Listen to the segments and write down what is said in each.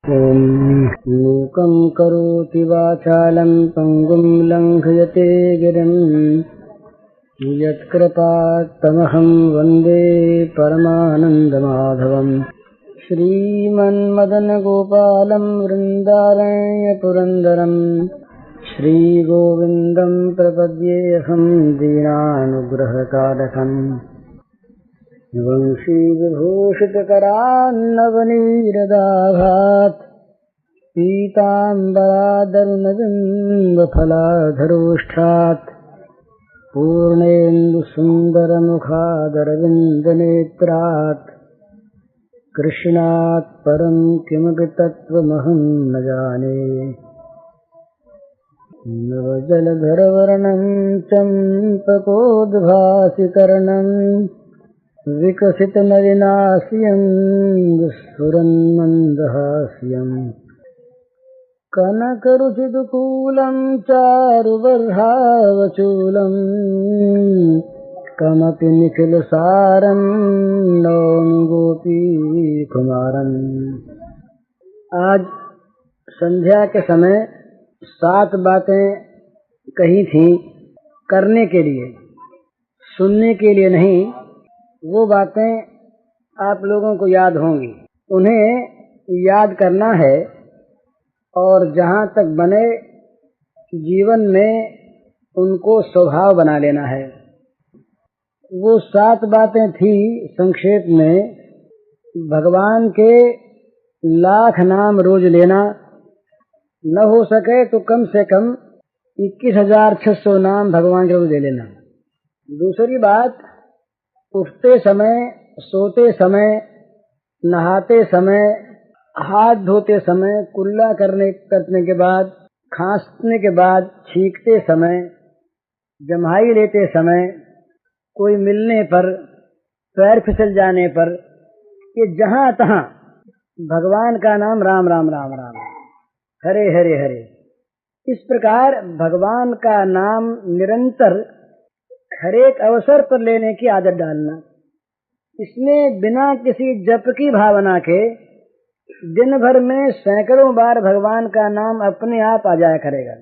मूकं करोति वाचालं पङ्गुं लङ्घयते गिरिं यत्कृपात्तमहं वन्दे परमानन्दमाधवम्। श्रीमन्मदनगोपालं वृन्दारण्यपुरन्दरं श्रीगोविन्दं प्रपद्येऽहं दीनानुग्रहकारकम्। वंशीविभूषितकरान्नवनीरदाघात् पीताम्बरादरुणबिम्बफलाधरोष्ठात् पूर्णेन्दुसुन्दरमुखादरविन्दनेत्रात् कृष्णात् परं किमपि तत्त्वमहं न जाने। नवजलधरवर्णं चम्पकोद्भासिकर्णम् विकसितनलिनास्यं स्फुरन्मन्दहास्यम् कनकरुचिदुकूलं चारुबर्हावचूलं कमपि निखिलसारं नौमि गोपीकुमारम्। आज संध्या के समय 7 बातें कही थी करने के लिए, सुनने के लिए नहीं। वो बातें आप लोगों को याद होंगी, उन्हें याद करना है और जहाँ तक बने जीवन में उनको स्वभाव बना लेना है। वो 7 बातें थी संक्षेप में, भगवान के लाख नाम रोज लेना, न हो सके तो कम से कम 21,600 नाम भगवान के रोज ले लेना। दूसरी बात, उठते समय, सोते समय, नहाते समय, हाथ धोते समय, कुल्ला करने के बाद, खांसने के बाद, छींकते समय, जम्हाई लेते समय, कोई मिलने पर, पैर फिसल जाने पर, ये जहाँ तहाँ भगवान का नाम राम राम राम राम, हरे हरे हरे। इस प्रकार भगवान का नाम निरंतर हर एक अवसर पर लेने की आदत डालना। इसमें बिना किसी जप की भावना के दिन भर में सैकड़ों बार भगवान का नाम अपने आप आ जाया करेगा।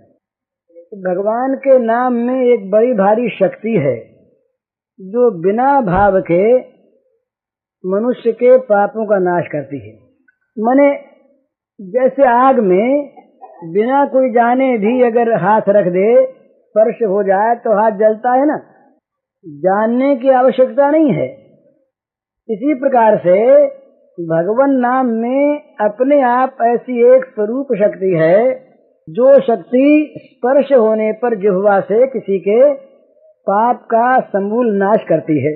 भगवान के नाम में एक बड़ी भारी शक्ति है जो बिना भाव के मनुष्य के पापों का नाश करती है। माने जैसे आग में बिना कोई जाने भी अगर हाथ रख दे, स्पर्श हो जाए तो हाथ जलता है ना, जानने की आवश्यकता नहीं है। इसी प्रकार से भगवान नाम में अपने आप ऐसी एक स्वरूप शक्ति है जो शक्ति स्पर्श होने पर जिह्वा से किसी के पाप का समूल नाश करती है।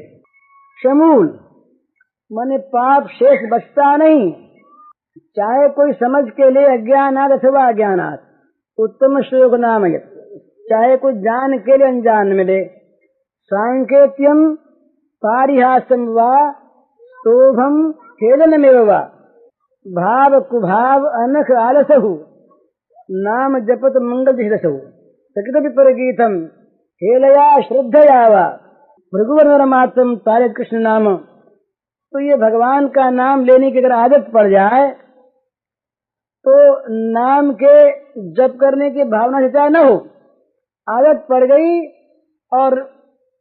समूल माने पाप शेष बचता नहीं, चाहे कोई समझ के ले अज्ञानात् अथवा अज्ञानात्, उत्तम श्लोक नाम है, चाहे कोई जान के लिए अनजान में ले, सांकेत्यम पारिहासम वा स्तोभम खेलनमेव वा भाव कुभाव अनख आलसहु नाम जपत मंगल दिशसहु सकित विपरगीतम हेलया श्रद्धया वा भृगुवर मातम तारित कृष्ण नाम। तो ये भगवान का नाम लेने की अगर आदत पड़ जाए तो नाम के जप करने की भावना से चाहे न हो, आदत पड़ गई और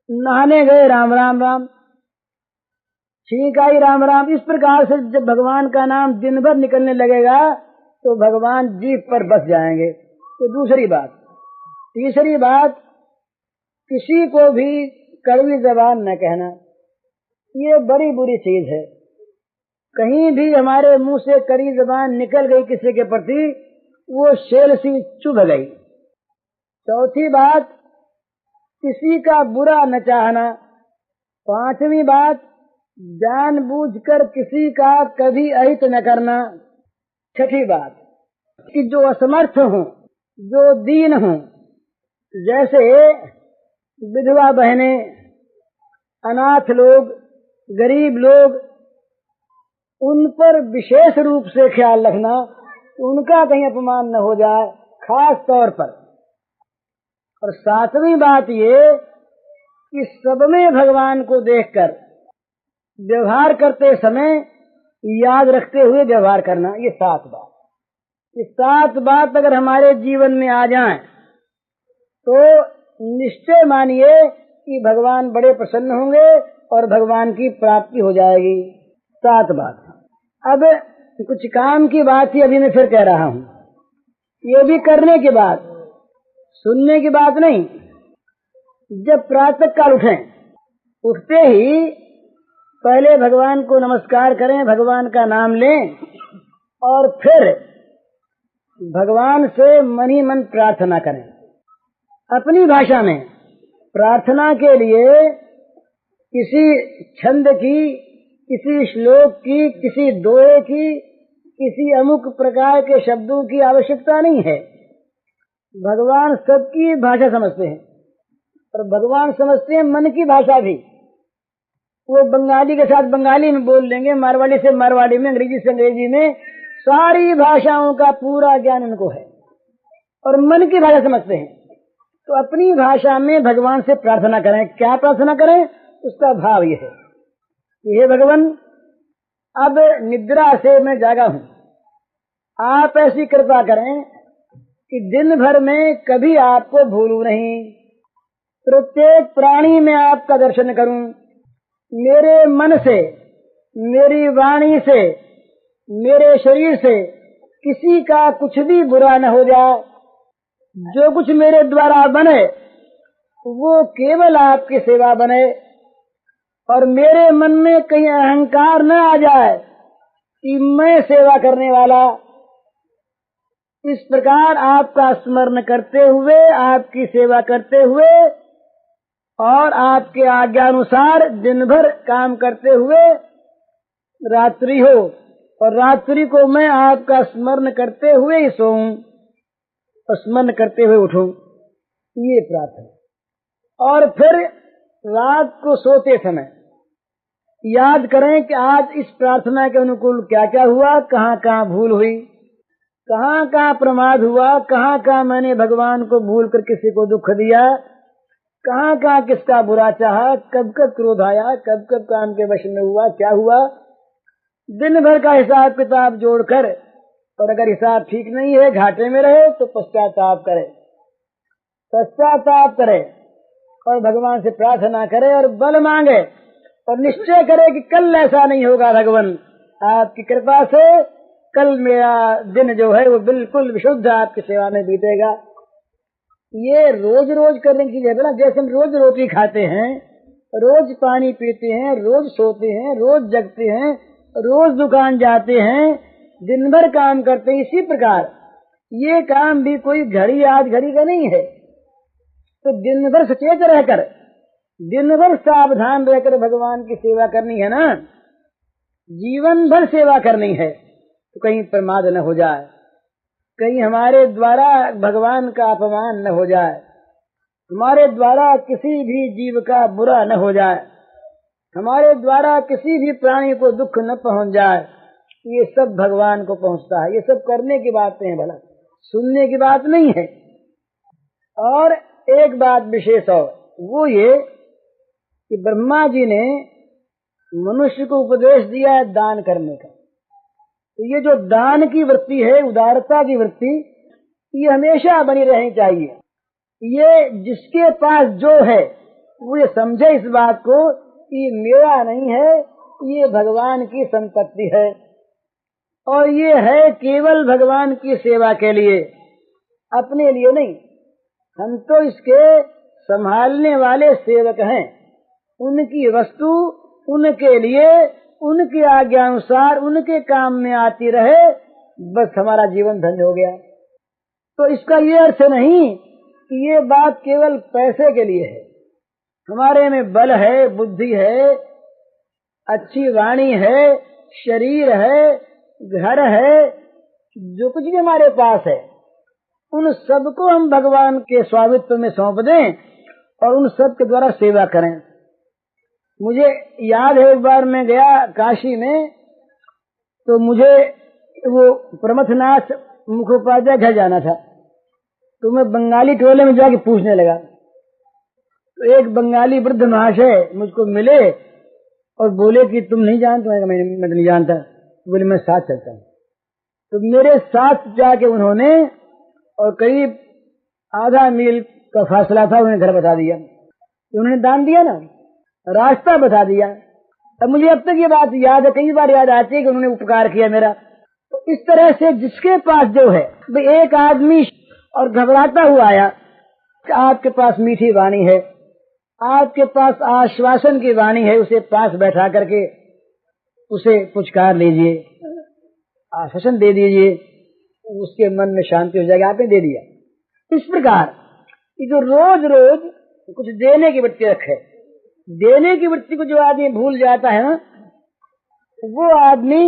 नहाने गए राम राम राम, ठीक आई राम राम। इस प्रकार से जब भगवान का नाम दिन भर निकलने लगेगा तो भगवान जीभ पर बस जाएंगे। तो दूसरी बात। तीसरी बात, किसी को भी कड़वी जबान न कहना, ये बड़ी बुरी चीज है। कहीं भी हमारे मुंह से कड़ी जबान निकल गई किसी के प्रति, वो शेल सी चुभ गई। चौथी बात, किसी का बुरा न चाहना। पांचवी बात, जानबूझकर किसी का कभी अहित न करना। छठी बात, कि जो असमर्थ हों, जो दीन हों, जैसे विधवा बहनें, अनाथ लोग, गरीब लोग, उन पर विशेष रूप से ख्याल रखना, उनका कहीं अपमान न हो जाए खास तौर पर। और 7वीं बात ये कि सब में भगवान को देखकर व्यवहार करते समय याद रखते हुए व्यवहार करना, ये 7 बात। ये 7 बात अगर हमारे जीवन में आ जाएं तो निश्चय मानिए कि भगवान बड़े प्रसन्न होंगे और भगवान की प्राप्ति हो जाएगी। 7 बात। अब कुछ काम की बात ही अभी मैं फिर कह रहा हूँ, ये भी करने के बाद, सुनने की बात नहीं। जब प्रातः काल उठते ही पहले भगवान को नमस्कार करें, भगवान का नाम लें और फिर भगवान से मन ही मन प्रार्थना करें। अपनी भाषा में प्रार्थना के लिए किसी छंद की, किसी श्लोक की, किसी दोहे की, किसी अमुक प्रकार के शब्दों की आवश्यकता नहीं है। भगवान सबकी भाषा समझते हैं और भगवान समझते हैं मन की भाषा भी। वो बंगाली के साथ बंगाली में बोल लेंगे, मारवाड़ी से मारवाड़ी में, अंग्रेजी से अंग्रेजी में, सारी भाषाओं का पूरा ज्ञान उनको है और मन की भाषा समझते हैं। तो अपनी भाषा में भगवान से प्रार्थना करें। क्या प्रार्थना करें? उसका भाव यह है, हे भगवान, अब निद्रा से मैं जागा हूँ, आप ऐसी कृपा करें कि दिन भर में कभी आपको भूलूं नहीं, प्रत्येक प्राणी में आपका दर्शन करूं, मेरे मन से, मेरी वाणी से, मेरे शरीर से किसी का कुछ भी बुरा न हो जाए। जो कुछ मेरे द्वारा बने वो केवल आपकी सेवा बने और मेरे मन में कहीं अहंकार न आ जाए कि मैं सेवा करने वाला। इस प्रकार आपका स्मरण करते हुए, आपकी सेवा करते हुए और आपके आज्ञानुसार दिन भर काम करते हुए रात्रि हो और रात्रि को मैं आपका स्मरण करते हुए ही सोऊं और स्मरण करते हुए उठूं, ये प्रार्थना। और फिर रात को सोते समय याद करें कि आज इस प्रार्थना के अनुकूल क्या क्या हुआ, कहाँ कहाँ भूल हुई, कहाँ कहाँ प्रमाद हुआ, कहाँ कहाँ मैंने भगवान को भूल कर किसी को दुख दिया, कहाँ कहाँ किसका बुरा चाहा, कब कब क्रोध आया, कब कब काम के वश में हुआ, क्या हुआ। दिन भर का हिसाब किताब जोड़कर, और अगर हिसाब ठीक नहीं है, घाटे में रहे, तो पश्चाताप करे, पश्चाताप करे और भगवान से प्रार्थना करे और बल मांगे और निश्चय करे कि कल ऐसा नहीं होगा। भगवान आपकी कृपा से कल मेरा दिन जो है वो बिल्कुल विशुद्ध आपकी सेवा में बीतेगा। ये रोज रोज करने की चीज है ना। जैसे हम रोज रोटी खाते हैं, रोज पानी पीते हैं, रोज सोते हैं, रोज जगते हैं, रोज दुकान जाते हैं, दिन भर काम करते हैं, इसी प्रकार ये काम भी कोई घड़ी आज घड़ी का नहीं है। तो दिन भर सचेत रहकर, दिन भर सावधान रहकर भगवान की सेवा करनी है ना, जीवन भर सेवा करनी है। तो कहीं प्रमाद न हो जाए, कहीं हमारे द्वारा भगवान का अपमान न हो जाए, हमारे द्वारा किसी भी जीव का बुरा न हो जाए, हमारे द्वारा किसी भी प्राणी को दुख न पहुंच जाए। ये सब भगवान को पहुंचता है। ये सब करने की बातें हैं, भला सुनने की बात नहीं है। और एक बात विशेष और वो ये कि ब्रह्मा जी ने मनुष्य को उपदेश दिया है दान करने का। तो ये जो दान की वृत्ति है, उदारता की वृत्ति, ये हमेशा बनी रहनी चाहिए। ये जिसके पास जो है वो ये समझे इस बात को कि मेरा नहीं है, ये भगवान की संपत्ति है और ये है केवल भगवान की सेवा के लिए, अपने लिए नहीं। हम तो इसके संभालने वाले सेवक हैं। उनकी वस्तु उनके लिए, उनकी आज्ञा अनुसार उनके काम में आती रहे, बस हमारा जीवन धन्य हो गया। तो इसका ये अर्थ नहीं कि ये बात केवल पैसे के लिए है। हमारे में बल है, बुद्धि है, अच्छी वाणी है, शरीर है, घर है, जो कुछ भी हमारे पास है, उन सबको हम भगवान के स्वामित्व में सौंप दें और उन सब के द्वारा सेवा करें। मुझे याद है एक बार मैं गया काशी में, तो मुझे वो प्रमथनाथ मुखोपाध्याय घर जाना था। तो मैं बंगाली टोले में जाके पूछने लगा। तो एक बंगाली वृद्ध महाशय मुझको मिले और बोले कि तुम नहीं जानते? मैं नहीं जानता। बोले मैं साथ चलता हूँ। तो मेरे साथ जाके उन्होंने, और करीब आधा मील का फासला था, उन्होंने घर बता दिया। उन्होंने दान दिया ना, रास्ता बता दिया। अब मुझे अब तक ये बात याद है, कई बार याद आती है कि उन्होंने उपकार किया मेरा। तो इस तरह से जिसके पास जो है, एक आदमी और घबराता हुआ आया, आपके पास मीठी वाणी है, आपके पास आश्वासन की वाणी है, उसे पास बैठा करके उसे पुचकार लीजिए, आश्वासन दे दीजिए, उसके मन में शांति हो जाएगी। आपने दे दिया। इस प्रकार कि जो रोज रोज कुछ देने की वृत्ति रखे, देने की वृत्ति को जो आदमी भूल जाता है ना, वो आदमी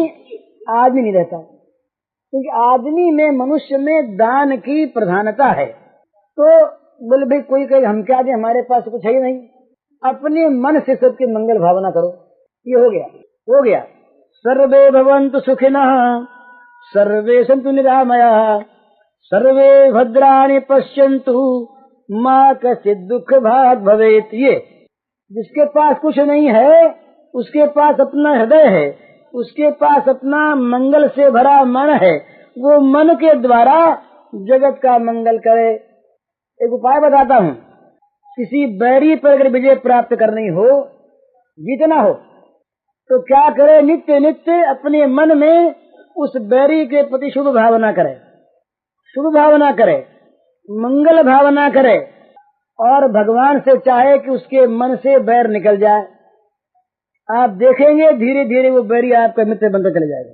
नहीं रहता। क्योंकि आदमी में, मनुष्य में दान की प्रधानता है। तो बोले भाई कोई कहे हम क्या दें, हमारे पास कुछ है ही नहीं, अपने मन से सबकी मंगल भावना करो। ये हो गया। सर्वे भवन्तु सुखिनः, सर्वे सन्तु निरामयाः, सर्वे भद्राणि पश्यन्तु मा कश्चित् दुःख भाग् भवेत्। ये जिसके पास कुछ नहीं है, उसके पास अपना हृदय है, उसके पास अपना मंगल से भरा मन है, वो मन के द्वारा जगत का मंगल करे। एक उपाय बताता हूँ। किसी बैरी पर अगर विजय प्राप्त करनी हो, जीतना हो, तो क्या करे? नित्य नित्य अपने मन में उस बैरी के प्रति शुभ भावना करे, मंगल भावना करे, और भगवान से चाहे कि उसके मन से बैर निकल जाए। आप देखेंगे धीरे धीरे वो बैरी आपका मित्र बनता चले जाएगा।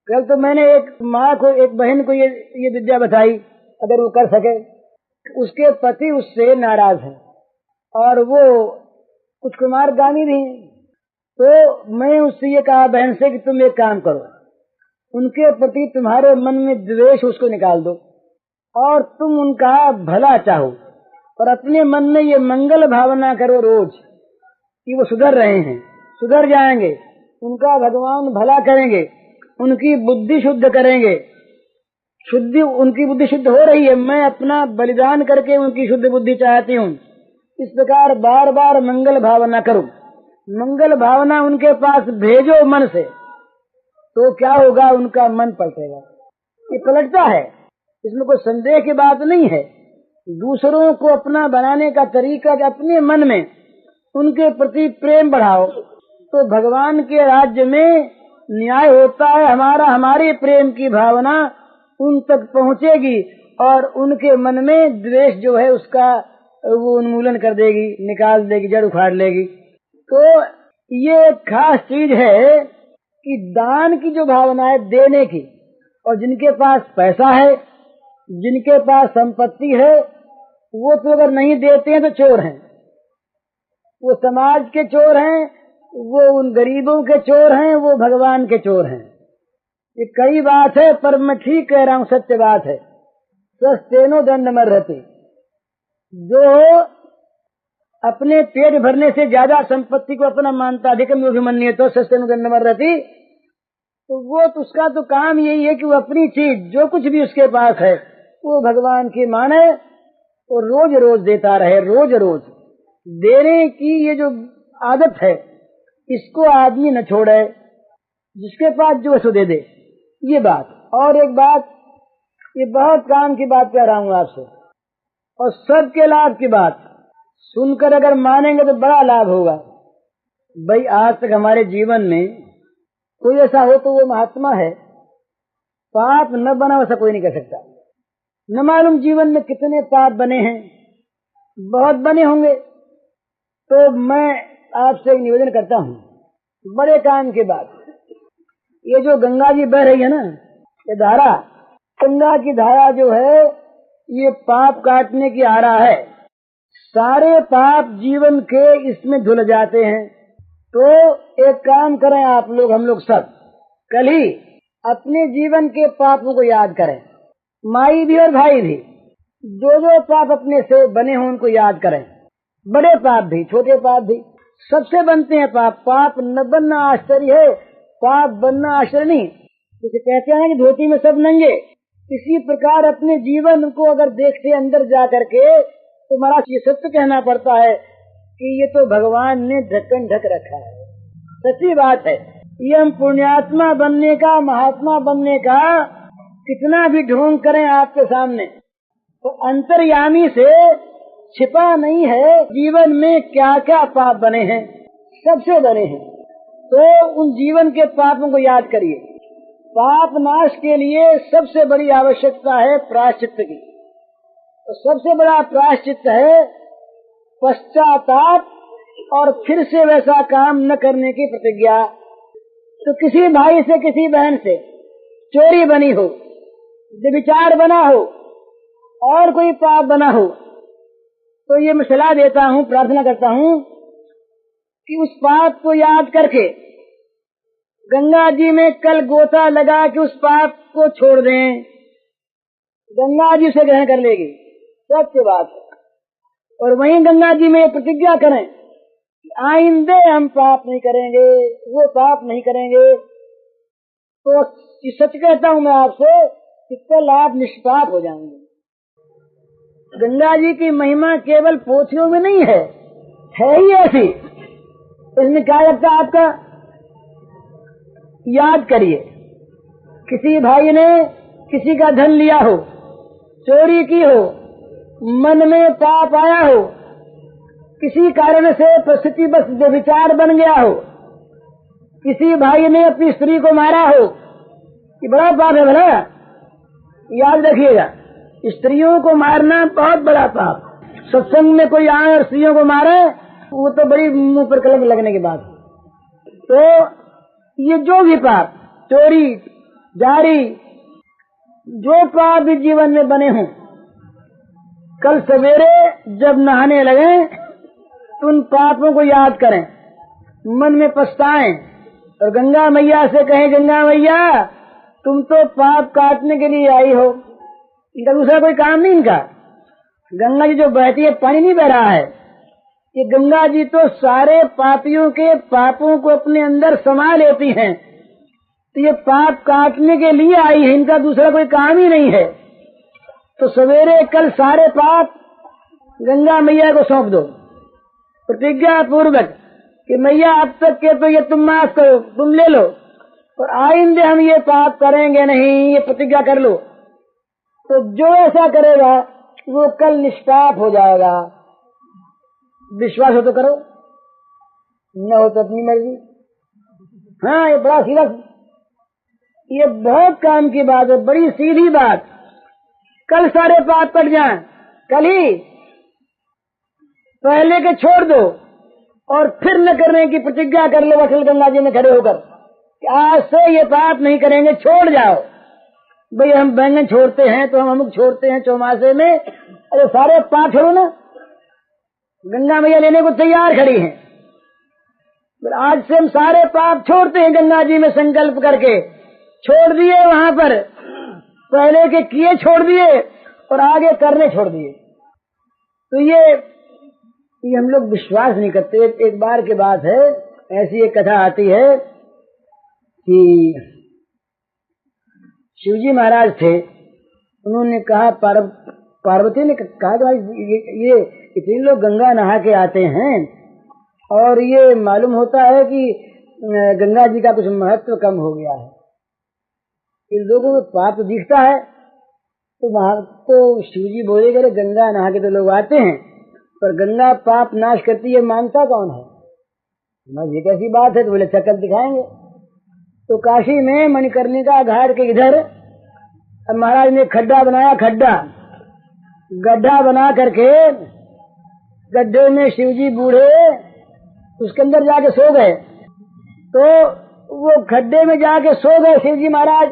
कल तो मैंने एक माँ को, एक बहन को ये विद्या बताई, अगर वो कर सके। उसके पति उससे नाराज हैं और वो कुछ कुमारगामी भी हैं। तो मैं उससे ये कहा बहन से कि तुम एक काम करो, उनके प्रति तुम्हारे मन में द्वेष उसको निकाल दो और तुम उनका भला चाहो, और अपने मन में ये मंगल भावना करो रोज कि वो सुधर रहे हैं, सुधर जाएंगे, उनका भगवान भला करेंगे, उनकी बुद्धि शुद्ध करेंगे। उनकी बुद्धि शुद्ध हो रही है, मैं अपना बलिदान करके उनकी शुद्ध बुद्धि चाहती हूँ। इस प्रकार बार बार मंगल भावना करो, मंगल भावना उनके पास भेजो मन से, तो क्या होगा? उनका मन पलटेगा। ये पलटता है, इसमें कोई संदेह की बात नहीं है। दूसरों को अपना बनाने का तरीका, अपने मन में उनके प्रति प्रेम बढ़ाओ, तो भगवान के राज्य में न्याय होता है। हमारे प्रेम की भावना उन तक पहुँचेगी और उनके मन में द्वेष जो है उसका वो उन्मूलन कर देगी, निकाल देगी, जड़ उखाड़ लेगी। तो ये खास चीज है कि दान की जो भावना है, देने की, और जिनके पास पैसा है, जिनके पास संपत्ति है, वो तो अगर नहीं देते हैं तो चोर हैं, वो समाज के चोर हैं, वो उन गरीबों के चोर हैं, वो भगवान के चोर हैं। ये कई बात है, पर मैं ठीक कह रहा हूँ, सत्य बात है। सस्तेनो दंड मर रहती, जो अपने पेट भरने से ज्यादा संपत्ति को अपना मानता, अधिकम अभिमन्य तो सस्तेनो दंड मर रहती, तो वो तो उसका तो काम यही है कि वो अपनी चीज जो कुछ भी उसके पास है वो भगवान की माने और रोज रोज देता रहे। रोज रोज देने की ये जो आदत है, इसको आदमी न छोड़े, जिसके पास जो सो दे दे। ये बात। और एक बात, ये बहुत काम की बात कह रहा हूँ आपसे, और सबके लाभ की बात सुनकर अगर मानेंगे तो बड़ा लाभ होगा। भाई आज तक हमारे जीवन में कोई ऐसा हो तो वो महात्मा है, पाप न बना वैसा कोई नहीं कर सकता। न मालूम जीवन में कितने पाप बने हैं, बहुत बने होंगे। तो मैं आपसे एक निवेदन करता हूँ, बड़े काम की बात, ये जो गंगा जी बह रही है ना, ये धारा, गंगा की धारा जो है ये पाप काटने की धारा है। सारे पाप जीवन के इसमें धुल जाते हैं। तो एक काम करें आप लोग, हम लोग सब कल ही अपने जीवन के पापों को याद करें, माई भी और भाई भी, जो पाप अपने से बने हों उनको याद करें। बड़े पाप भी, छोटे पाप भी, सबसे बनते हैं पाप। पाप न बनना आश्चर्य है, पाप बनना आश्चर्य नहीं। जैसे कहते हैं कि धोती में सब नंगे, इसी प्रकार अपने जीवन को अगर देखते अंदर जा करके तो महाराज ये सत्य कहना पड़ता है कि ये तो भगवान ने ढक्कन ढक रखा है। सच्ची बात है। ये हम पुण्यात्मा बनने का, महात्मा बनने का कितना भी ढोंग करें आपके सामने, तो अंतर्यामी से छिपा नहीं है जीवन में क्या क्या पाप बने हैं, सबसे बने हैं। तो उन जीवन के पापों को याद करिए। पाप नाश के लिए सबसे बड़ी आवश्यकता है प्रायश्चित की। तो सबसे बड़ा प्रायश्चित है पश्चाताप और फिर से वैसा काम न करने की प्रतिज्ञा। तो किसी भाई से, किसी बहन से चोरी बनी हो, व्यभिचार बना हो और कोई पाप बना हो, तो ये मैं सलाह देता हूँ, प्रार्थना करता हूँ कि उस पाप को याद करके गंगा जी में कल गोता लगा के उस पाप को छोड़ दें। गंगा जी से ग्रहण कर लेगी, सत्य बात है। और वहीं गंगा जी में प्रतिज्ञा करें कि आइंदे हम पाप नहीं करेंगे, वो पाप नहीं करेंगे। तो सच कहता हूँ मैं आपसे कि कल आप निष्पाप हो जाएंगे। गंगा जी की महिमा केवल पोथियों में नहीं है ही ऐसी। इसमें क्या लगता है आपका? याद करिए, किसी भाई ने किसी का धन लिया हो, चोरी की हो, मन में पाप आया हो, किसी कारण से परिस्थिति बस व्यभिचार बन गया हो, किसी भाई ने अपनी स्त्री को मारा हो, ये बड़ा पाप है भला, याद रखिएगा। स्त्रियों को मारना बहुत बड़ा पाप। सत्संग में कोई आए और स्त्रियों को मारे, वो तो बड़ी मुंह पर कलम लगने की बात। तो ये जो भी पाप, चोरी, जारी, जो पाप भी जीवन में बने हों, कल सवेरे जब नहाने लगे तो उन पापों को याद करें, मन में पछताएं और गंगा मैया से कहें, गंगा मैया तुम तो पाप काटने के लिए आई हो, इनका दूसरा कोई काम नहीं। इनका गंगा जी जो बहती है, पानी नहीं बह रहा है, ये गंगा जी तो सारे पापियों के पापों को अपने अंदर समा लेती हैं। तो ये पाप काटने के लिए आई है, इनका दूसरा कोई काम ही नहीं है। तो सवेरे कल सारे पाप गंगा मैया को सौंप दो प्रतिज्ञा पूर्वक कि मैया अब तक के तो ये तुम माफ करो, तुम ले लो, और आइंदे हम ये पाप करेंगे नहीं, ये प्रतिज्ञा कर लो। तो जो ऐसा करेगा वो कल निष्पाप हो जाएगा। विश्वास हो तो करो, न हो तो अपनी मर्जी। हाँ, ये बड़ा सीधा, ये बहुत काम की बात है, बड़ी सीधी बात। कल सारे पाप कट जाएं, कल ही पहले के छोड़ दो और फिर न करने की प्रतिज्ञा कर लो अखिल गंगा जी में खड़े होकर कि आज से ये पाप नहीं करेंगे, छोड़ जाओ। भाई हम बैंगन छोड़ते हैं तो हम अमुक छोड़ते हैं चौमासे में, अरे सारे पाप छोड़ो ना। गंगा मैया लेने को तैयार खड़ी हैं। आज से हम सारे पाप छोड़ते हैं, गंगा जी में संकल्प करके छोड़ दिए, वहां पर पहले के किए छोड़ दिए और आगे करने छोड़ दिए। तो ये हम लोग विश्वास नहीं करते। एक बार की बात है, ऐसी एक कथा आती है कि शिवजी महाराज थे, उन्होंने कहा, पार्वती ने कहा कि ये इतने लोग गंगा नहा के आते हैं और ये मालूम होता है कि गंगा जी का कुछ महत्व कम हो गया है, इन लोगों को पाप दिखता है। तो वहां तो शिवजी बोले गए, गंगा नहा के तो लोग आते हैं पर गंगा पाप नाश करती है, मानता कौन है? ये कैसी बात है? तो बोले चक्कर दिखाएंगे। तो काशी में मणिकर्णिका घाट के इधर महाराज ने खड्डा बनाया, गड्ढा बना करके गड्ढे में शिवजी बूढ़े उसके अंदर जाके सो गए। तो वो खड्डे में जाके सो गए शिवजी महाराज,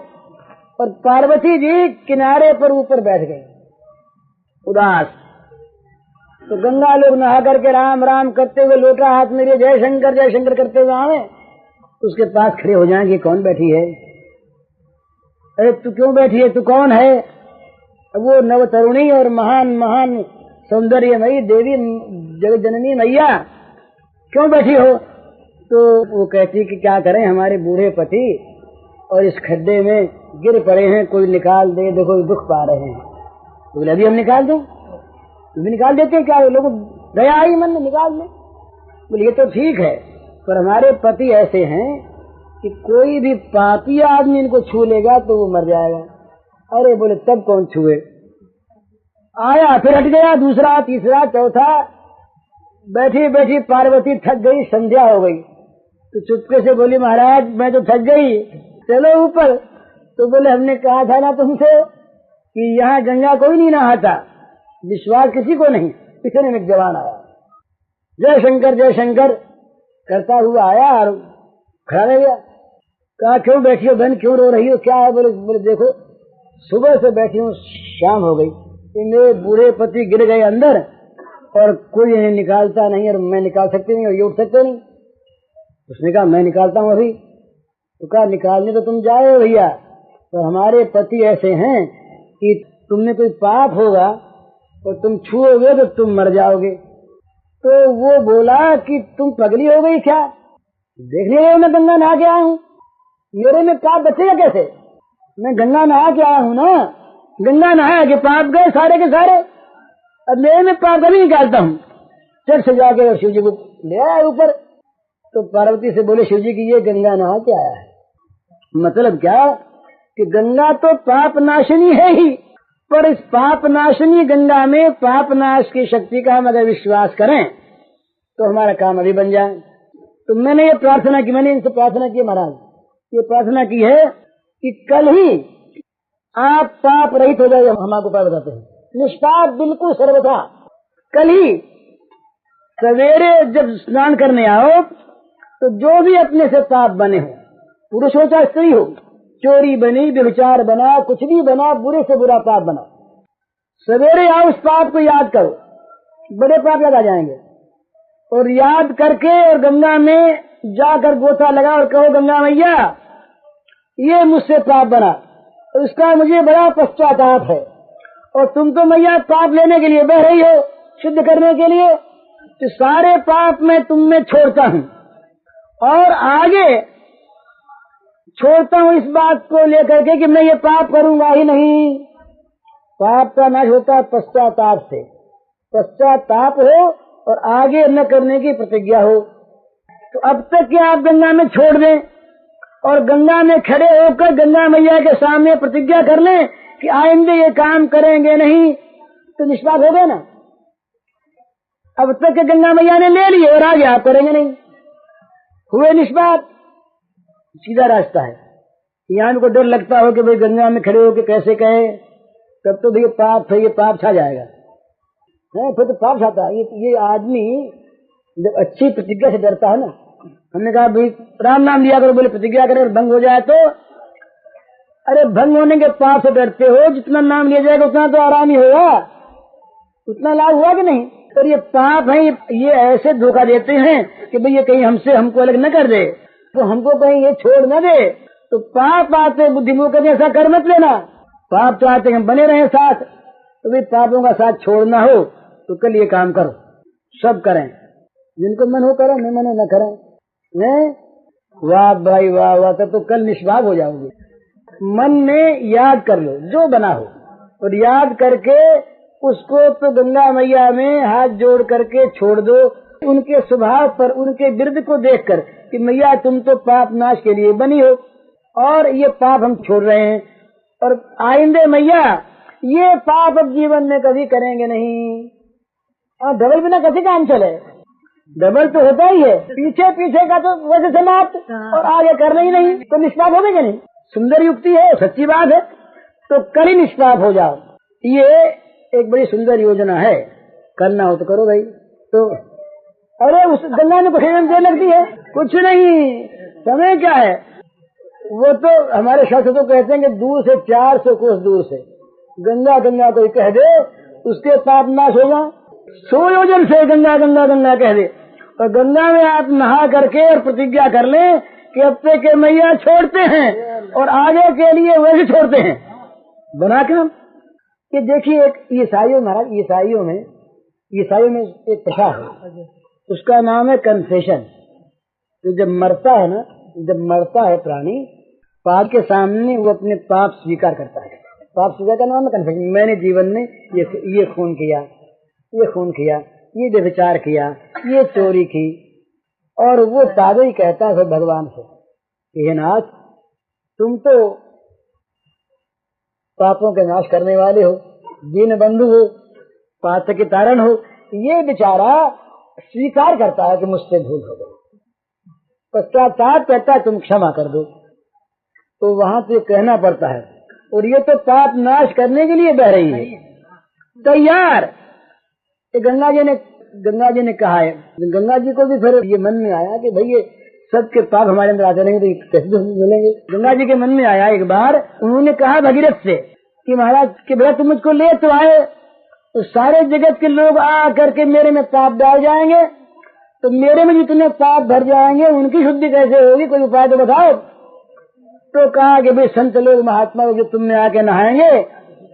और पार्वती जी किनारे पर ऊपर बैठ गए उदास। तो गंगा लोग नहा करके राम राम करते हुए, लोटा हाथ में जय शंकर करते हुए आवे, उसके पास खड़े हो जाएंगे, कौन बैठी है? अरे तू क्यों बैठी है, तू कौन है? वो नव तरुणी और महान सौंदर्यमयी देवी जगत जननी मैया, क्यों बैठी हो? तो वो कहती कि क्या करें, हमारे बूढ़े पति और इस खड्डे में गिर पड़े हैं, कोई निकाल दे, देखो दुख पा रहे हैं। बोले अभी हम निकाल दें? भी निकाल देते हैं क्या? लोग दया आई मन में, निकाल ले। बोले ये तो ठीक है, पर हमारे पति ऐसे हैं कि कोई भी पापी आदमी इनको छू लेगा तो वो मर जाएगा। अरे बोले तब कौन छुए। आया फिर हट गया, दूसरा तीसरा चौथा। बैठी बैठी पार्वती थक गई, संध्या हो गई तो चुपके से बोली महाराज मैं तो थक गई, चलो ऊपर। तो बोले हमने कहा था ना तुमसे कि यहाँ गंगा कोई नहीं नहाता, विश्वास किसी को नहीं। इतने में जवान आया, जय शंकर करता हुआ आया और खड़ा रह गया। कहा क्यों बैठी हो बहन, क्यों रो रही हो, क्या है? बोले देखो सुबह से बैठी हूँ, शाम हो गई, मेरे बूढ़े पति गिर गए अंदर और कोई इन्हें निकालता नहीं, और मैं निकाल सकती नहीं और ये उठ सकते नहीं। उसने कहा मैं निकालता हूँ अभी। तो कहा निकालने तो तुम जाओ भैया, तो हमारे पति ऐसे हैं कि तुमने कोई पाप होगा और तुम छूओगे तो तुम मर जाओगे। तो वो बोला कि तुम पगली हो गई क्या, देख लिया मैं गंगा नहा के आया हूँ, मेरे में पाप बचेगा कैसे? मैं गंगा नहा के आया हूँ ना, गंगा नहाया के पाप गए सारे के सारे, अब मेरे में पाप कभी निकालता हूँ। चट से जाके और शिव जी को ले आया ऊपर। तो पार्वती से बोले शिव जी की ये गंगा नहा के आया है। मतलब क्या कि गंगा तो पाप नाशनी है ही, पर इस पाप नाशनी गंगा में पाप नाश की शक्ति का हम अगर विश्वास करें तो हमारा काम अभी बन जाए। तो मैंने ये प्रार्थना की, मैंने इनसे प्रार्थना की महाराज, ये प्रार्थना की है कि कल ही आप पाप रहित हो जाए। हम आपको उपाय बताते हैं, निष्पाप बिल्कुल सर्वथा। कल ही सवेरे जब स्नान करने आओ तो जो भी अपने से पाप बने हो, पुरुष हो चाहे स्त्री हो, चोरी बनी, व्यभिचार बना, कुछ भी बना, बुरे से बुरा पाप बना, सवेरे आओ उस पाप को याद करो, बड़े पाप याद आ जाएंगे। और याद करके और गंगा में जाकर गोता लगा और कहो गंगा मैया ये मुझसे पाप बना, और उसका मुझे बड़ा पश्चाताप है, और तुम तो मैया पाप लेने के लिए बह रही हो, शुद्ध करने के लिए, तो सारे पाप मैं तुम में छोड़ता हूँ और आगे छोड़ता हूँ इस बात को लेकर के कि मैं ये पाप करूंगा ही नहीं। पाप का नाश होता है पश्चाताप से, पश्चाताप हो और आगे न करने की प्रतिज्ञा हो। तो अब तक कि आप गंगा में छोड़ दें और गंगा में खड़े होकर गंगा मैया के सामने प्रतिज्ञा कर लें कि आइंदे ये काम करेंगे नहीं, तो निष्पाप हो गए ना। अब तक के गंगा मैया ने ले लिए और आगे आप करेंगे नहीं, हुए निष्पाप। सीधा रास्ता है। यहाँ को डर लगता हो कि भाई गंगा में खड़े होकर कैसे कहे, तब तो भैया पाप है, ये पाप छा जाएगा है, फिर तो पाप छाता है। ये आदमी जब अच्छी प्रतिज्ञा से डरता है ना, हमने कहा भाई राम नाम लिया करो, बोले प्रतिज्ञा करें और भंग हो जाए तो, अरे भंग होने के पाप से डरते हो, जितना नाम लिया जाएगा उतना तो आराम ही होगा, उतना लाभ हुआ कि नहीं। और ये पाप है, ये ऐसे धोखा देते हैं कि भाई ये कहीं हमको अलग न कर दे, तो हमको कहीं ये छोड़ न दे। तो पाप आते बुद्धिमुख कहते ऐसा कर मत लेना, पाप चाहते हम बने रहे साथ, तो भाई पापों का साथ छोड़ना हो तो कल ये काम करो, सब करें, जिनको मन हो करें, नहीं मने न करें। वाह भाई वाह वाह, तो कल निष्पाप हो जाओगे। मन में याद कर लो जो बना हो, और याद करके उसको तो गंगा मैया में हाथ जोड़ करके छोड़ दो, उनके स्वभाव पर, उनके विरुद्ध को देखकर कि मैया तुम तो पाप नाश के लिए बनी हो और ये पाप हम छोड़ रहे हैं, और आइंदे मैया ये पाप अब जीवन में कभी करेंगे नहीं। और डबल बिना कैसे काम चले, डबल तो होता ही है, पीछे पीछे का तो वैसे समाप्त, और आगे करना ही नहीं, तो निष्पाप होगा नहीं। सुंदर युक्ति है, सच्ची बात है, तो कल ही निष्पाप हो जाओ। ये एक बड़ी सुंदर योजना है, करना हो तो करो भाई। तो अरे उस गंगा में कुछ देर लगती है, कुछ नहीं, समय क्या है, वो तो हमारे शास्त्र तो कहते हैं कि दूर से 400 कोस दूर से गंगा गंगा कोई कह दे उसके पाप नाश होगा। 100 योजन से गंगा गंगा गंगा कह दे, और गंगा में आप नहा करके और प्रतिज्ञा कर लें कि अब तक के मैया छोड़ते हैं और आगे के लिए वैसे छोड़ते हैं बना के। ये देखिए एक ईसाइयों महाराज, ईसाइयों में एक प्रथा है, उसका नाम है कन्फेशन। तो जब मरता है ना, जब मरता है प्राणी, पाप के सामने वो अपने पाप स्वीकार करता है। पाप स्वीकार का नाम है कन्फेशन। मैंने जीवन में ये खून किया, ये व्यभिचार किया, ये चोरी की, और वो ताज़ा ही कहता है भगवान से कि हे नाथ तुम तो पापों के नाश करने वाले हो, दीन बंधु हो, पातक के तारण हो, ये बेचारा स्वीकार करता है कि मुझसे भूल हो गई, पश्चाताप करता है तुम क्षमा कर दो, तो वहां तो कहना पड़ता है। और ये तो पाप नाश करने के लिए बह रही है, तैयार। गंगा जी ने कहा है, गंगा जी को भी फिर ये मन में आया कि भाई ये सबके पाप हमारे अंदर आते रहेंगे तो कैसे मिलेंगे। गंगा जी के मन में आया एक बार, उन्होंने कहा भगीरथ से कि महाराज कि भैया तुम मुझको ले तो आए, तो सारे जगत के लोग आ करके मेरे में पाप डाल जाएंगे, तो मेरे में जितने पाप भर जाएंगे उनकी शुद्धि कैसे होगी, कोई उपाय तो बताओ। तो कहा कि भाई संत लोग महात्मा लोग जो तुम में आके नहाएंगे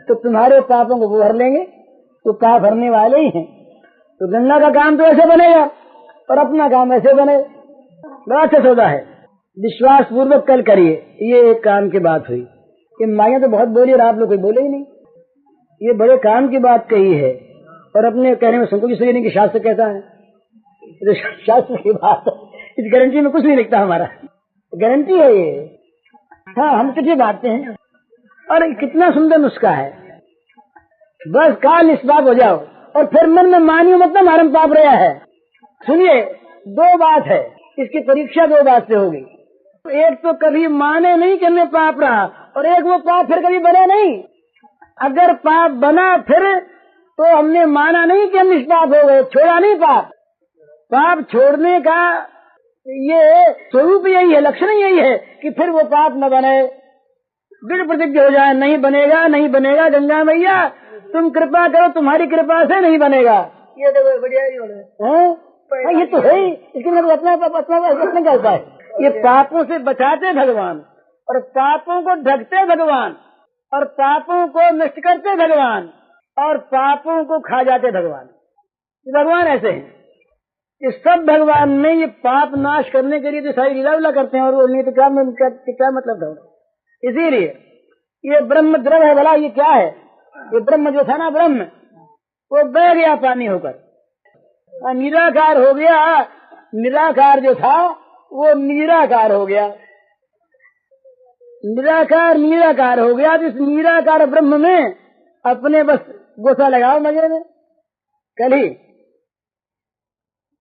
तो तुम्हारे पापों को वो भर लेंगे, तो पाप भरने वाले ही हैं। तो गंगा का काम तो ऐसे बनेगा और अपना काम ऐसे बने, बड़ा अच्छा सौदा है। विश्वास पूर्वक कल करिए। ये एक काम की बात हुई। ये माया तो बहुत बोली और आप लोग कोई बोले ही नहीं। ये बड़े काम की बात कही है और अपने कहने में संकोच इसलिए नहीं कि शास्त्र कहता है, तो शास्त्र की बात है, इस गारंटी में कुछ नहीं लिखता हमारा, गारंटी है ये। हाँ, हम चिट्ठी बांटते हैं और कितना सुंदर नुस्खा है। बस काल निष्पाप हो जाओ और फिर मन में मानियो मतलब हरम पाप रहा है। सुनिए, दो बात है, इसकी परीक्षा दो बात से होगी। एक तो कभी माने नहीं कि मैं पाप रहा, और एक वो पाप फिर कभी बने नहीं। अगर पाप बना फिर तो हमने माना नहीं कि हम निष्पाप हो गए, छोड़ा नहीं पाप। पाप छोड़ने का ये स्वरूप यही है, लक्षण यही है कि फिर वो पाप न बने, दृढ़ प्रतिज्ञा हो जाए नहीं बनेगा, नहीं बनेगा। गंगा मैया तुम कृपा करो, तुम्हारी कृपा से नहीं बनेगा। ये तो बढ़िया ही है, ये तो है। इसके मतलब अपना क्या उपाय? ये पापों से बचाते भगवान, और पापों को ढकते भगवान, और पापों को नष्ट करते भगवान, और पापों को खा जाते भगवान। भगवान ऐसे हैं, ये सब भगवान ने ये पाप नाश करने के लिए तो सारी लीला उला करते हैं, और वो नहीं तो क्या मतलब था। इसीलिए ये ब्रह्म द्रव है, भला ये क्या है? ये ब्रह्म जो था ना, ब्रह्म वो बह गया पानी होकर, निराकार हो गया। निराकार जो था वो निराकार हो गया, निराकार हो गया। इस निराकार ब्रह्म में अपने बस गोसा लगाओ मजे में। कल ही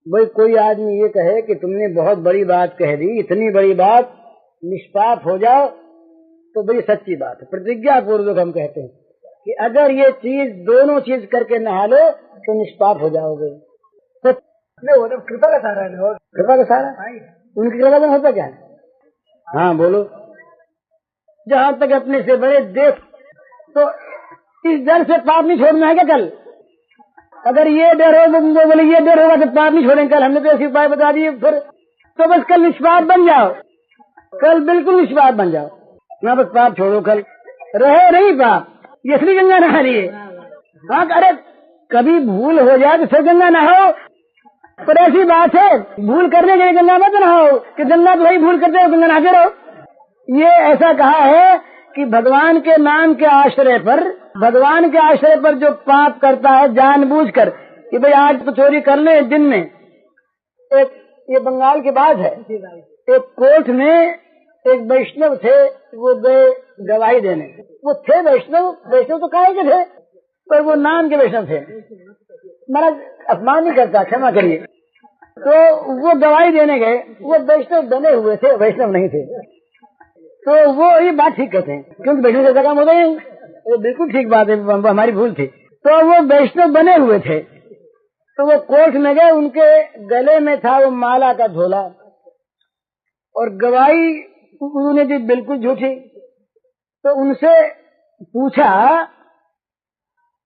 भाई कोई आदमी ये कहे कि तुमने बहुत बड़ी बात कह दी, इतनी बड़ी बात, निष्पाप हो जाओ, तो बड़ी सच्ची बात है। प्रतिज्ञा पूर्वक हम कहते हैं कि अगर ये चीज दोनों चीज करके नहा लो तो निष्पाप हो जाओगे। वो तो कृपा का सारा है, कृपा का सारा। उनकी कृपा का होता क्या है? हाँ बोलो। जहाँ तक अपने से बड़े देख, तो इस डर से पाप नहीं छोड़ना है क्या? कल अगर ये डर हो तो बोले ये डर होगा तो पाप नहीं छोड़ेंगे। कल हमने तो ऐसे उपाय बता दिए, फिर तो बस कल निष्पाप बन जाओ, कल बिल्कुल निष्पाप बन जाओ ना, बस पाप छोड़ो। कल रहे नहीं पाप, ये श्री गंगा नहा रही है। हाँ, अरे कभी भूल हो जाए तो फिर गंगा नहाओ, पर ऐसी बात है भूल करने के लिए गंगा मत नहाओ कि गंगा तो वही भूल करते हो, गंगा नहाते रहो। ये ऐसा कहा है कि भगवान के नाम के आश्रय पर, भगवान के आश्रय पर जो पाप करता है जानबूझकर कि भाई आज तो चोरी कर ले दिन में। एक ये बंगाल की बात है, एक कोर्ट में एक वैष्णव थे, वो गए गवाही देने। वो थे वैष्णव तो काहे के थे, पर वो नाम के वैष्णव थे। महाराज अपमान नहीं करता, क्षमा करिए। तो वो गवाही देने गए, वो वैष्णव बने हुए थे, वैष्णव नहीं थे। तो वो ये बात ठीक कहते हैं, क्योंकि वैष्णव जैसा काम होता है, वो बिल्कुल ठीक बात है, हमारी भूल थी। तो वो वैष्णव बने हुए थे, तो वो कोर्ट में गए, उनके गले में था वो माला का झोला, और गवाही उन्होंने दी बिल्कुल झूठी। तो उनसे पूछा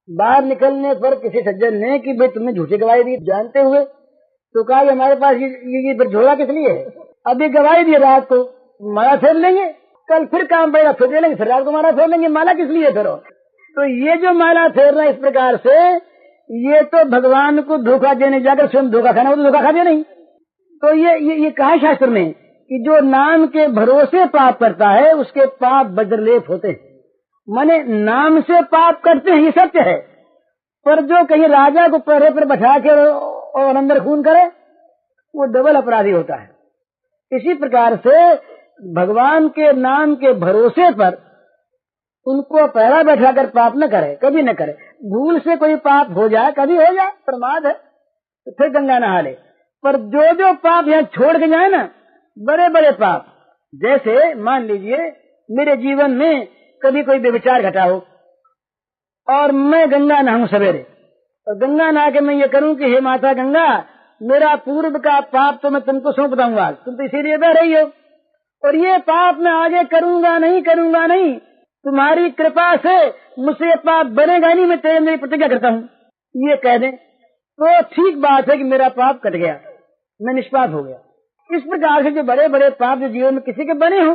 बाहर निकलने पर किसी सज्जन ने कि भाई तुमने झूठी गवाही दी जानते हुए? तो कहा हमारे पास ये फिर झोला किस लिए है? अभी गवाही दी, रात को माला फेर लेंगे, कल फिर काम पड़ेगा फिर दे लेंगे, फिर रात को माला फेर लेंगे, माला किस लिए फिर? तो ये जो माला फेरना इस प्रकार से, ये तो भगवान को धोखा देने जाकर स्वयं धोखा खाना, वो तो धोखा खाते नहीं। तो ये कहा शास्त्र में कि जो नाम के भरोसे पाप करता है उसके पाप वज्रलेप होते हैं। माने नाम से पाप करते हैं, ये सत्य है, पर जो कहीं राजा को पहरे पर बैठा के और अंदर खून करे वो डबल अपराधी होता है। इसी प्रकार से भगवान के नाम के भरोसे पर उनको पहला बैठा कर पाप न करे, कभी न करे। भूल से कोई पाप हो जाए, कभी हो जाए, प्रमाद है, तो फिर गंगा नहा ले। पर जो जो पाप यहाँ छोड़ के जाए ना, बड़े बड़े पाप, जैसे मान लीजिए मेरे जीवन में कभी कोई व्यभिचार घटा हो और मैं गंगा नहाऊं सवेरे, और गंगा नहा के मैं ये करूं कि हे माता गंगा, मेरा पूर्व का पाप तो मैं तुमको सौंप दूंगा, तुम तो इसीलिए बह रही हो, और ये पाप मैं आगे करूंगा नहीं, तुम्हारी कृपा से मुझसे पाप बनेगा नहीं, मैं तेरे मेरी प्रतिज्ञा करता हूँ, ये कह दें तो ठीक बात है कि मेरा पाप कट गया, मैं निष्पाप हो गया। इस प्रकार से जो बड़े बड़े पाप जो जीवन में किसी के बने हो,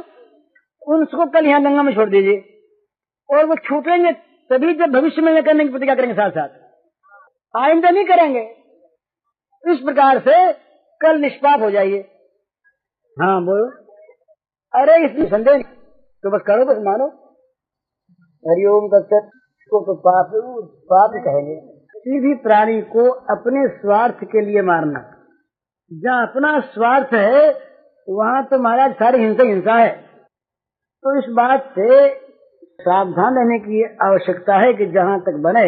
उनको कल यहाँ गंगा में छोड़ दीजिए, और वो छूटेंगे तभी जब भविष्य में करने की प्रतिज्ञा करेंगे, साथ साथ आइंदा नहीं करेंगे। इस प्रकार से कल निष्पाप हो जाइए। हाँ बोलो। अरे इसमें संदेह नहीं, तो बस करो, बस मानो। हरिओम तत्सत को तो पाप कहेंगे। किसी भी प्राणी को अपने स्वार्थ के लिए मारना, जहाँ अपना स्वार्थ है वहाँ तो महाराज सारी हिंसा है। तो इस बात से सावधान रहने की आवश्यकता है कि जहाँ तक बने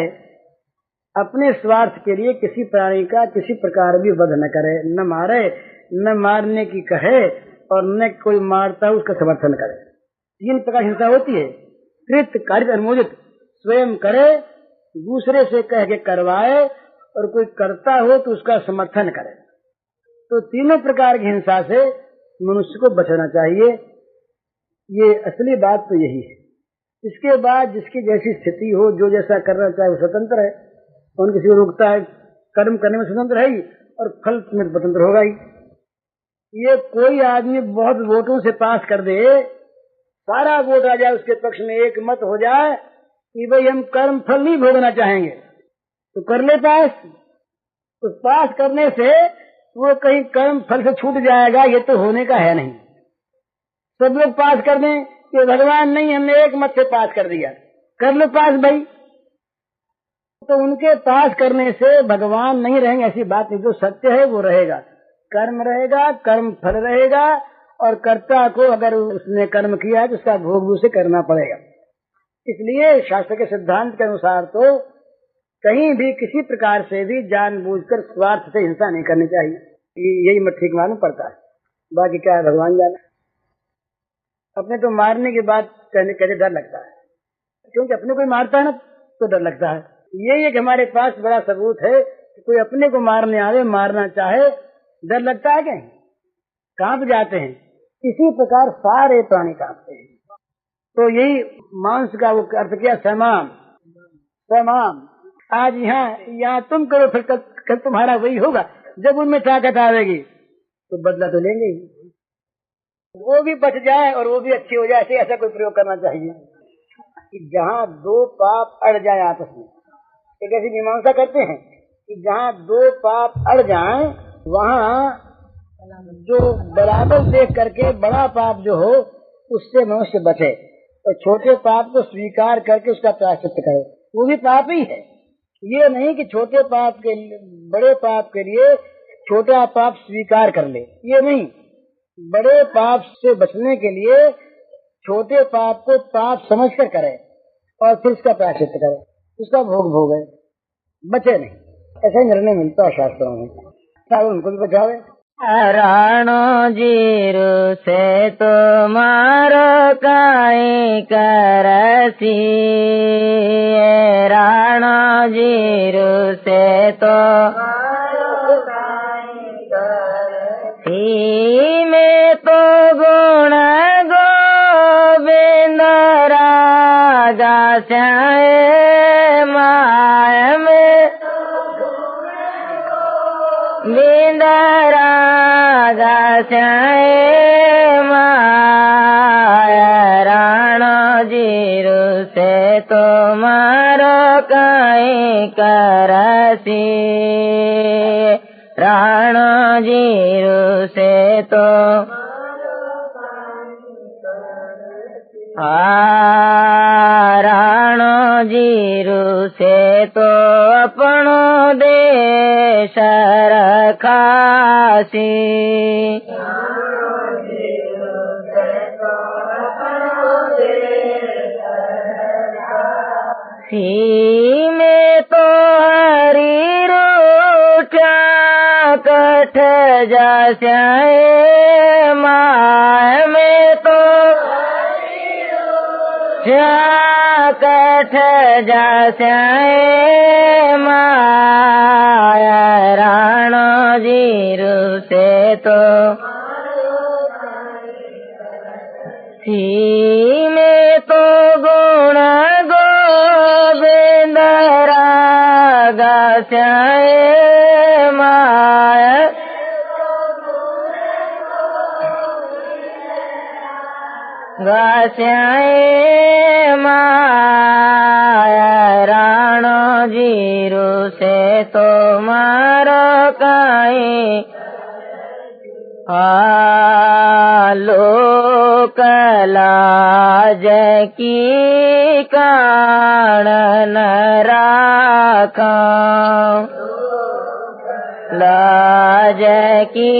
अपने स्वार्थ के लिए किसी प्राणी का किसी प्रकार भी वध न करे, न मारे, न मारने की कहे, और न कोई मारता उसका समर्थन करे। 3 प्रकार हिंसा होती है, कृत, कारित, अनुमोदित। स्वयं करे, दूसरे से कह के करवाए, और कोई करता हो तो उसका समर्थन करे। तो तीनों प्रकार की हिंसा से मनुष्य को बचना चाहिए। ये असली बात तो यही है। इसके बाद जिसकी जैसी स्थिति हो, जो जैसा करना चाहे वो स्वतंत्र है, कौन किसी को रोकता है? कर्म करने में स्वतंत्र है ही, और फल में स्वतंत्र होगा ही। ये कोई आदमी बहुत वोटों से पास कर दे, सारा वोट आ जाए उसके पक्ष में, एक मत हो जाए कि भाई हम कर्म फल नहीं भोगना चाहेंगे, तो कर ले पास। तो पास करने से वो कहीं कर्म फल से छूट जाएगा, ये तो होने का है नहीं। सब लोग पास कर दें कि भगवान नहीं, हमने एक मत से पास कर दिया, कर लो पास भाई, तो उनके पास करने से भगवान नहीं रहेंगे, ऐसी बात नहीं। जो सत्य है वो रहेगा, कर्म रहेगा, कर्म फल रहेगा, और कर्ता को अगर उसने कर्म किया है तो उसका भोग उसे करना पड़ेगा। इसलिए शास्त्र के सिद्धांत के अनुसार तो कहीं भी किसी प्रकार से भी जानबूझकर स्वार्थ से हिंसा नहीं करनी चाहिए। यही मत ठीक मालूम पड़ता है, बाकी क्या है भगवान जाने। अपने तो मारने की बात कहते डर लगता है, क्योंकि अपने कोई मारता है ना तो डर लगता है। ये एक हमारे पास बड़ा सबूत है कि कोई अपने को मारने आवे, मारना चाहे, डर लगता है, कहीं कांप जाते हैं। इसी प्रकार सारे प्राणी कांपते हैं। तो यही मांस का वो अर्थ किया, समाम। आज यहाँ तुम करो, फिर कल तुम्हारा वही होगा। जब उनमें ताकत आवेगी तो बदला तो लेंगे ही, वो भी बच जाए और वो भी अच्छी हो जाए। ऐसा कोई प्रयोग करना चाहिए कि जहाँ 2 पाप अड़ जाए आपस में। एक ऐसी मीमांसा करते हैं कि जहाँ 2 पाप अड़ जाएं, वहाँ जो बराबर देख करके बड़ा पाप जो हो उससे मनुष्य बचे, और छोटे पाप को स्वीकार करके उसका प्रायश्चित करे, वो भी पाप ही है। ये नहीं कि छोटे पाप के बड़े पाप के लिए छोटा पाप स्वीकार कर ले, ये नहीं। बड़े पाप से बचने के लिए छोटे पाप को पाप समझकर करे, और फिर उसका प्रायश्चित करे, उसका भोग भोगे, बचे नहीं। ऐसा निर्णय मिलता है शास्त्रों में, उनको भी बचावे। राणो जीरु से तुम्हारो काई करसी, राणो जीरु से तो में तो गुण गोविंद राजा श्याए माय में बिंद राजा श्याए माय, राणो जीरु से तुम्हारो काई करसी, राणो जीरु से तो राणो जीरु से तो अपनो देश रखासी, सी में तो हरी रूठा कठ जास्याए माय में तो कठ जास्याए माया राणो जीरू से तो सी में तो गुण गोविंद रागास्याए माया गास्याए माया राणो जीरू से तो मारो काई लोक लाज की काणन राखा लाज की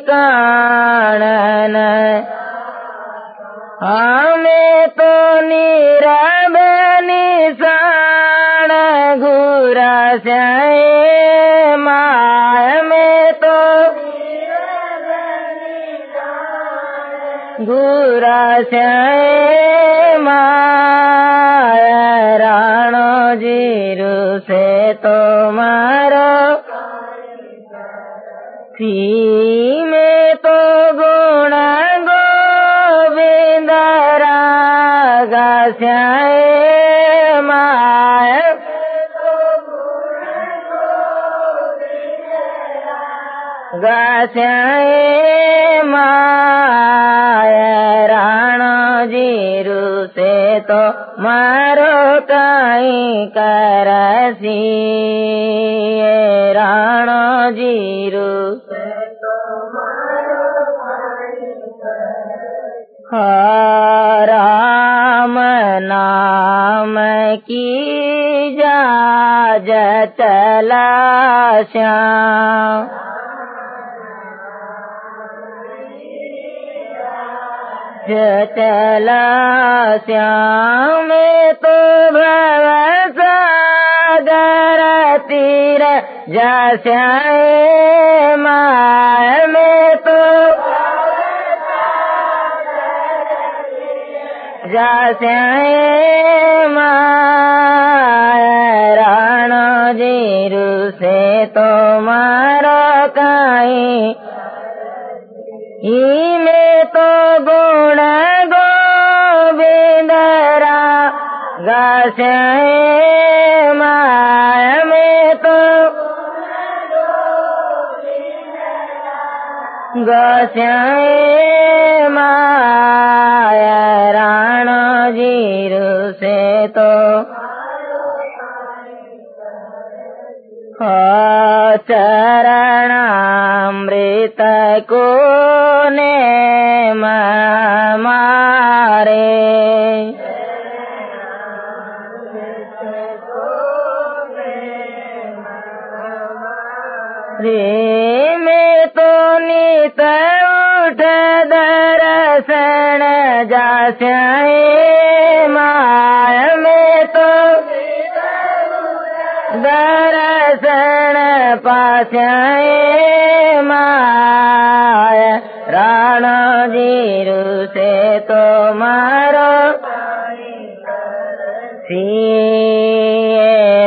काणन हमें तो नीरब निशान घूरा स्याए माय में तो घूरा स्याए माया राणो जीरू से तो मारो सी में तो गुण गोविंद रागास्याए माया गास्याए माया राणो जीरू से तो मारो काई करसी राणो जीरू राम नाम की जाज तलाशा चला श्याम तो भव सागर तीर जास्याए माय में तो जास्याए माय राणो जीरू से तो मारो काई ही में तो गुण गोविंद रागास्याए माय में तो गास्याए माया राणो जीरू से तो चरणामृत को ने मारे रे में तो नित उठ दर्शन जास्याए माया में तो दर्शन पास्याए माया राणो जीरू से तो मारो सी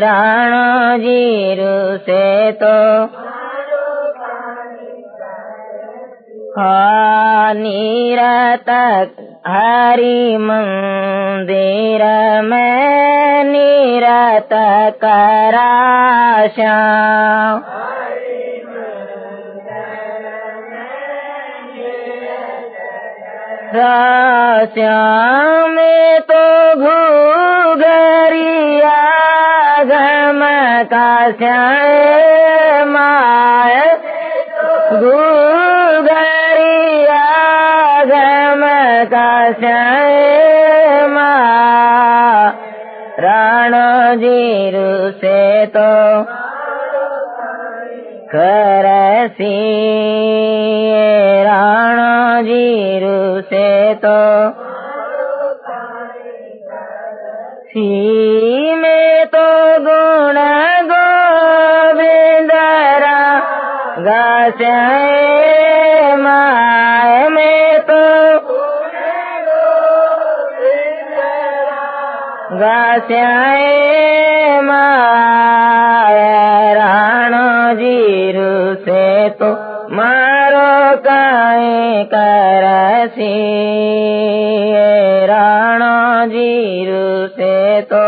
राणो जीरू से तो निरत हरि मंदिर में निरत कराशा श्याम में तो घूघरिया घम का श्याए माय घूघरिया घम का श्याए माँ राणो जीरू से तो करसी राणो जीरू से तो सी तो गुण गोविंद गास्याए माय में तो गास्याए माय राणो जीरु से तो मारो काई करसी राणो जीरु से तो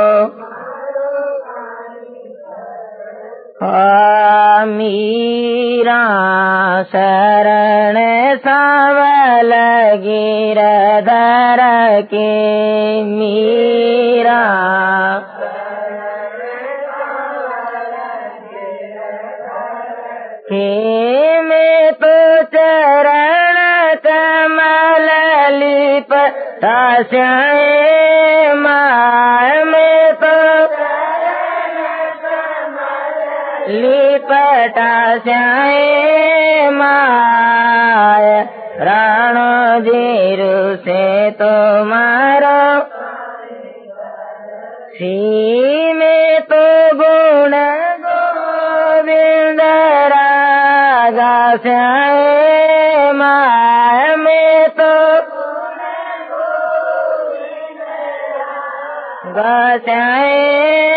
मीरा शरण सावल गिरधर के मीरा हे में तो चरण कमल लिप दास्याए माय में तो लिपटा स्याए माय राणो जीरु से तुम्हारो सी में तो गुण गोविंद रागा स्याए माय में तो गास्याए